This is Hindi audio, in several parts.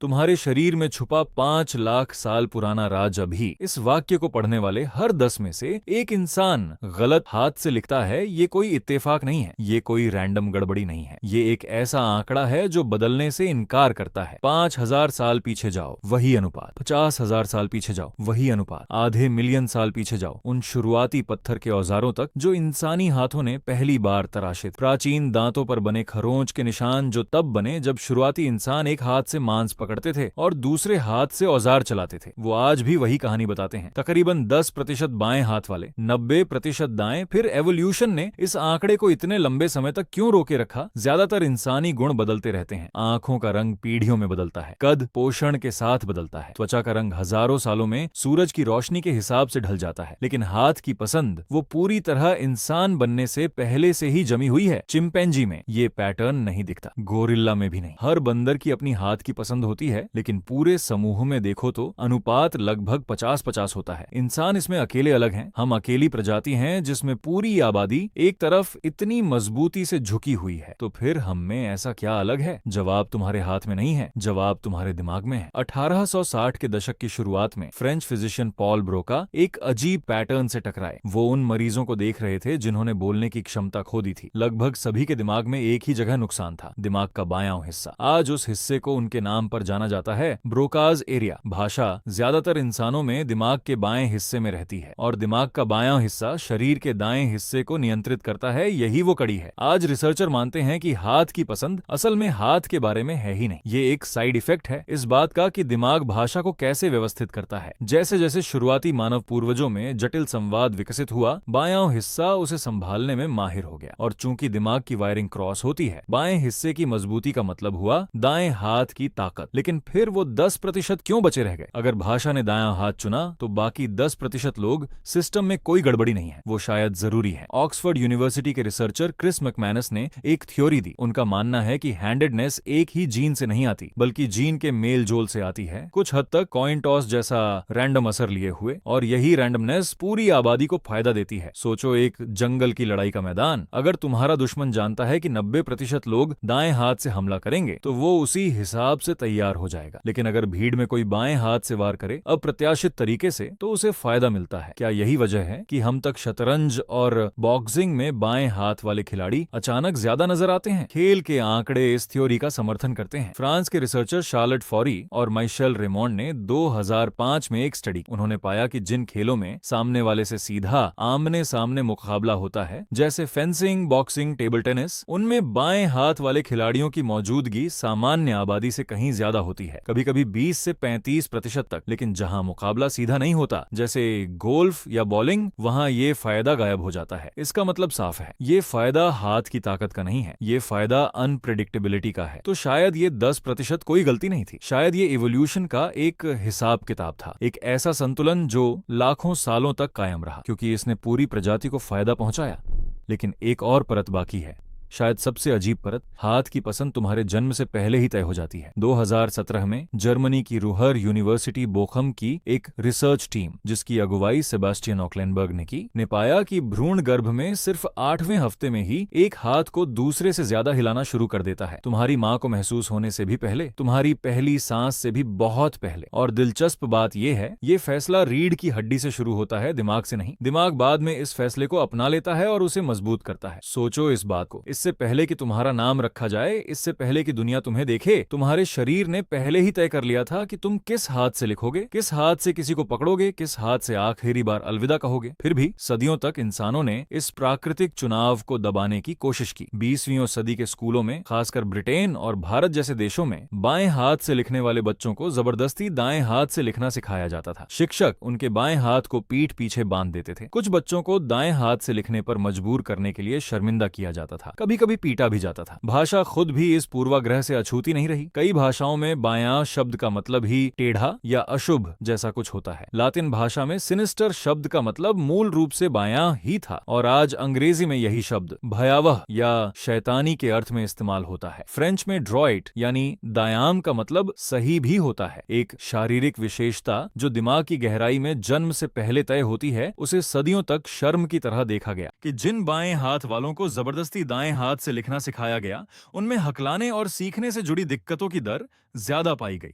तुम्हारे शरीर में छुपा 5 लाख साल पुराना राज अभी। इस वाक्य को पढ़ने वाले हर 10 में से एक इंसान गलत हाथ से लिखता है। ये कोई इत्तेफाक नहीं है, ये कोई रैंडम गड़बड़ी नहीं है, ये एक ऐसा आंकड़ा है जो बदलने से इनकार करता है। 5,000 साल पीछे जाओ, वही अनुपात। 50,000 साल पीछे जाओ, वही अनुपात। आधे मिलियन साल पीछे जाओ, उन शुरुआती पत्थर के औजारों तक जो इंसानी हाथों ने पहली बार तराशे थे। प्राचीन दांतों पर बने खरोंच के निशान जो तब बने जब शुरुआती इंसान एक हाथ से मांस पकड़ते थे और दूसरे हाथ से औजार चलाते थे, वो आज भी वही कहानी बताते हैं। तकरीबन 10% बाएं हाथ वाले, 90% दाएं। फिर एवोल्यूशन ने इस आंकड़े को इतने लंबे समय तक क्यों रोके रखा? ज्यादातर इंसानी गुण बदलते रहते हैं। आंखों का रंग पीढ़ियों में बदलता है, कद पोषण के साथ बदलता है, त्वचा का रंग हजारों सालों में सूरज की रोशनी के हिसाब से ढल जाता है। लेकिन हाथ की पसंद वो पूरी तरह इंसान बनने से पहले से ही जमी हुई है। चिंपैंजी में ये पैटर्न नहीं दिखता, गोरिल्ला में भी नहीं। हर बंदर की अपनी हाथ की पसंद होती है, लेकिन पूरे समूह में देखो तो अनुपात लगभग 50-50 होता है। इंसान इसमें अकेले अलग हैं। हम अकेली प्रजाति हैं जिसमें पूरी आबादी एक तरफ इतनी मजबूती से झुकी हुई है। तो फिर हम में ऐसा क्या अलग है? जवाब तुम्हारे हाथ में नहीं है, जवाब तुम्हारे दिमाग में है। 1860 के दशक की शुरुआत में फ्रेंच फिजिशियन पॉल ब्रोका एक अजीब पैटर्न से टकराए। वो उन मरीजों को देख रहे थे जिन्होंने बोलने की क्षमता खो दी थी। लगभग सभी के दिमाग में एक ही जगह नुकसान था, दिमाग का बायां हिस्सा। आज उस हिस्से को उनके नाम पर जाना जाता है, ब्रोकाज एरिया। भाषा ज्यादातर इंसानों में दिमाग के बाएं हिस्से में रहती है और दिमाग का बायां हिस्सा शरीर के दाएं हिस्से को नियंत्रित करता है। यही वो कड़ी है। आज रिसर्चर मानते हैं कि हाथ की पसंद असल में हाथ के बारे में है ही नहीं, ये एक साइड इफेक्ट है इस बात का कि दिमाग भाषा को कैसे व्यवस्थित करता है। जैसे जैसे शुरुआती मानव पूर्वजों में जटिल संवाद विकसित हुआ, बायां हिस्सा उसे संभालने में माहिर हो गया। और चूंकि दिमाग की वायरिंग क्रॉस होती है, बाएं हिस्से की मजबूती का मतलब हुआ दाएं हाथ की ताकत। लेकिन फिर वो 10% क्यों बचे रह गए? अगर भाषा ने दायां हाथ चुना तो बाकी 10% लोग सिस्टम में कोई गड़बड़ी नहीं है, वो शायद जरूरी है। ऑक्सफोर्ड यूनिवर्सिटी के रिसर्चर क्रिस मैकमैनस ने एक थ्योरी दी। उनका मानना है कि हैंडेडनेस एक ही जीन से नहीं आती, बल्कि जीन के मेल जोल से आती है, कुछ हद तक कॉइन टॉस जैसा रैंडम असर लिए हुए। और यही रैंडमनेस पूरी आबादी को फायदा देती है। सोचो एक जंगल की लड़ाई का मैदान, अगर तुम्हारा दुश्मन जानता है कि 90% लोग दाएं हाथ से हमला करेंगे तो वो उसी हिसाब से तैयार हो जाएगा। लेकिन अगर भीड़ में कोई बाएं हाथ से वार करे अप्रत्याशित तरीके से, तो उसे फायदा मिलता है। क्या यही वजह है कि हम तक शतरंज और बॉक्सिंग में बाएं हाथ वाले खिलाड़ी अचानक ज्यादा नजर आते हैं? खेल के आंकड़े इस थ्योरी का समर्थन करते हैं। फ्रांस के रिसर्चर शार्लेट फॉरी और माइशेल रेमोंड ने 2005 में एक स्टडी, उन्होंने पाया कि जिन खेलों में सामने वाले से सीधा आमने सामने मुकाबला होता है, जैसे फेंसिंग, बॉक्सिंग, टेबल टेनिस, उनमें बाएं हाथ वाले खिलाड़ियों की मौजूदगी सामान्य आबादी से कहीं ज्यादा होती है, कभी कभी 20 से 35% तक। लेकिन जहां मुकाबला सीधा नहीं होता, जैसे गोल्फ या बॉलिंग, वहां ये फायदा गायब हो जाता है। इसका मतलब साफ है, ये फायदा हाथ की ताकत का नहीं है, ये फायदा अनप्रेडिक्टेबिलिटी का है। तो शायद ये 10% कोई गलती नहीं थी, शायद ये इवोल्यूशन का एक हिसाब किताब था, एक ऐसा संतुलन जो लाखों सालों तक कायम रहा, क्योंकि इसने पूरी प्रजाति को फायदा पहुंचाया। लेकिन एक और परत बाकी है, शायद सबसे अजीब परत। हाथ की पसंद तुम्हारे जन्म से पहले ही तय हो जाती है। 2017 में जर्मनी की रूहर यूनिवर्सिटी बोखम की एक रिसर्च टीम, जिसकी अगुवाई सेबास्टियन ऑकलेनबर्ग ने की, ने पाया कि भ्रूण गर्भ में सिर्फ 8वें हफ्ते में ही एक हाथ को दूसरे से ज्यादा हिलाना शुरू कर देता है। तुम्हारी मां को महसूस होने से भी पहले, तुम्हारी पहली सांस से भी बहुत पहले। और दिलचस्प बात यह है, ये फैसला रीढ़ की हड्डी से शुरू होता है, दिमाग से नहीं। दिमाग बाद में इस फैसले को अपना लेता है और उसे मजबूत करता है। सोचो इस बात को, इससे पहले कि तुम्हारा नाम रखा जाए, इससे पहले कि दुनिया तुम्हें देखे, तुम्हारे शरीर ने पहले ही तय कर लिया था कि तुम किस हाथ से लिखोगे, किस हाथ से किसी को पकड़ोगे, किस हाथ से आखिरी बार अलविदा कहोगे। फिर भी सदियों तक इंसानों ने इस प्राकृतिक चुनाव को दबाने की कोशिश की। 20वीं सदी के स्कूलों में, खासकर ब्रिटेन और भारत जैसे देशों में, बाएं हाथ से लिखने वाले बच्चों को जबरदस्ती दाएं हाथ से लिखना सिखाया जाता था। शिक्षक उनके बाएं हाथ को पीठ पीछे बांध देते थे। कुछ बच्चों को दाएं हाथ से लिखने पर मजबूर करने के लिए शर्मिंदा किया जाता था, कभी कभी पीटा भी जाता था। भाषा खुद भी इस पूर्वाग्रह से अछूती नहीं रही। कई भाषाओं में बायां शब्द का मतलब ही टेढ़ा या अशुभ जैसा कुछ होता है। लातिन भाषा में सिनिस्टर शब्द का मतलब मूल रूप से बायां ही था, और आज अंग्रेजी में यही शब्द भयावह या शैतानी के अर्थ में इस्तेमाल होता है। फ्रेंच में ड्रॉइट यानी दायाम का मतलब सही भी होता है। एक शारीरिक विशेषता जो दिमाग की गहराई में जन्म से पहले तय होती है, उसे सदियों तक शर्म की तरह देखा गया कि जिन बाएं हाथ वालों को जबरदस्ती दाएं हाथ से लिखना सिखाया गया, उनमें हकलाने और सीखने से जुड़ी दिक्कतों की दर ज्यादा पाई गई।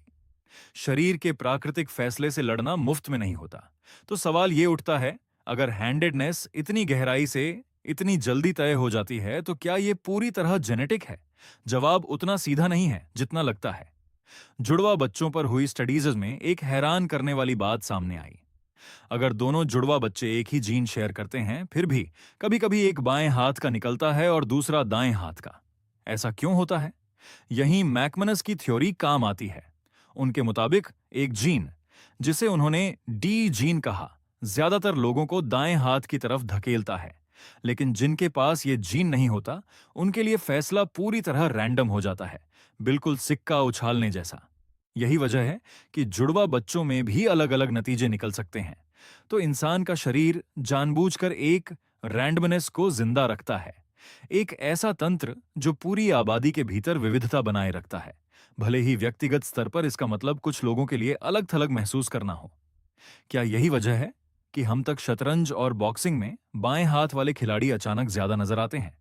शरीर के प्राकृतिक फैसले से लड़ना मुफ्त में नहीं होता। तो सवाल ये उठता है, अगर हैंडेडनेस इतनी गहराई से इतनी जल्दी तय हो जाती है तो क्या ये पूरी तरह जेनेटिक है? जवाब उतना सीधा नहीं है जितना लगता है। जुड़वा बच्चों पर हुई स्टडीज में एक हैरान करने वाली बात सामने आई। अगर दोनों जुड़वा बच्चे एक ही जीन शेयर करते हैं, फिर भी कभी-कभी एक बाएं हाथ का निकलता है और दूसरा दाएं हाथ का। ऐसा क्यों होता है? यहीं मैकमनस की थ्योरी काम आती है। उनके मुताबिक एक जीन, जिसे उन्होंने डी जीन कहा, ज्यादातर लोगों को दाएं हाथ की तरफ धकेलता है, लेकिन जिनके पास ये जीन नहीं होता, उनके लिए फैसला पूरी तरह रैंडम हो जाता है, बिल्कुल सिक्का उछालने जैसा। यही वजह है कि जुड़वा बच्चों में भी अलग-अलग नतीजे निकल सकते हैं। तो इंसान का शरीर जानबूझकर एक रैंडमनेस को जिंदा रखता है, एक ऐसा तंत्र जो पूरी आबादी के भीतर विविधता बनाए रखता है, भले ही व्यक्तिगत स्तर पर इसका मतलब कुछ लोगों के लिए अलग-थलग महसूस करना हो। क्या यही वजह है कि हम तक शतरंज और बॉक्सिंग में बाएं हाथ वाले खिलाड़ी अचानक ज्यादा नजर आते हैं?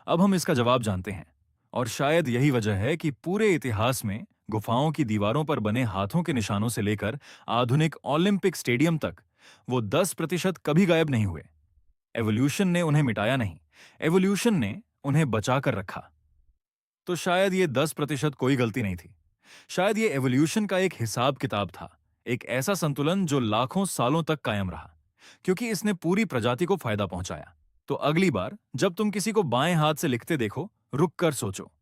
अब हम इसका जवाब जानते हैं, और शायद यही वजह है कि पूरे इतिहास में गुफाओं की दीवारों पर बने हाथों के निशानों से लेकर आधुनिक ओलंपिक स्टेडियम तक वो 10% कभी गायब नहीं हुए। एवोल्यूशन ने उन्हें मिटाया नहीं, एवोल्यूशन ने उन्हें बचा कर रखा। तो शायद ये 10% कोई गलती नहीं थी। शायद ये एवोल्यूशन का एक हिसाब किताब था, एक ऐसा संतुलन जो लाखों सालों तक कायम रहा, क्योंकि इसने पूरी प्रजाति को फायदा पहुंचाया। तो अगली बार जब तुम किसी को बाएं हाथ से लिखते देखो, रुक कर सोचो,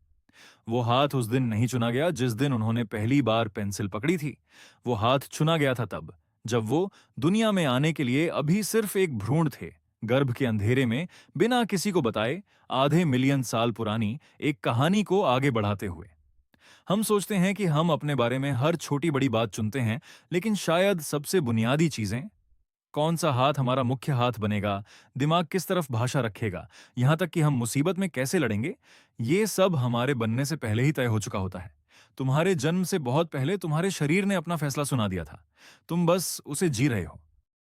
वो हाथ उस दिन नहीं चुना गया जिस दिन उन्होंने पहली बार पेंसिल पकड़ी थी। वो हाथ चुना गया था तब, जब वो दुनिया में आने के लिए अभी सिर्फ एक भ्रूण थे, गर्भ के अंधेरे में, बिना किसी को बताए, आधे मिलियन साल पुरानी एक कहानी को आगे बढ़ाते हुए। हम सोचते हैं कि हम अपने बारे में हर छोटी बड़ी बात चुनते हैं, लेकिन शायद सबसे बुनियादी चीजें, कौन सा हाथ हमारा मुख्य हाथ बनेगा, दिमाग किस तरफ भाषा रखेगा, यहां तक कि हम मुसीबत में कैसे लड़ेंगे, ये सब हमारे बनने से पहले ही तय हो चुका होता है। तुम्हारे जन्म से बहुत पहले तुम्हारे शरीर ने अपना फैसला सुना दिया था। तुम बस उसे जी रहे हो।